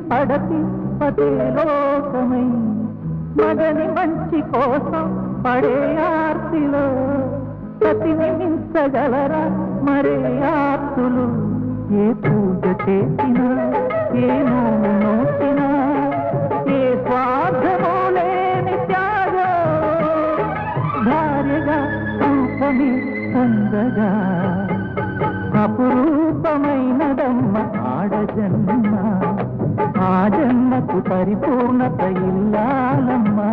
పడతి పదే లోకమై మగని మంచి కోసం పడే ఆర్తిలో పతిని మించగలరా మరే ఆర్తులు ఏ పూజ చేసినా ఏ నోము నోచినా ఏ స్వార్థమో లేని త్యాగం భార్యగా రూపమే పొందగా అపురూపమైనదమ్మ ఆడజన్మ ఆ జన్మకు పరిపూర్ణత ఇల్లాలమ్మా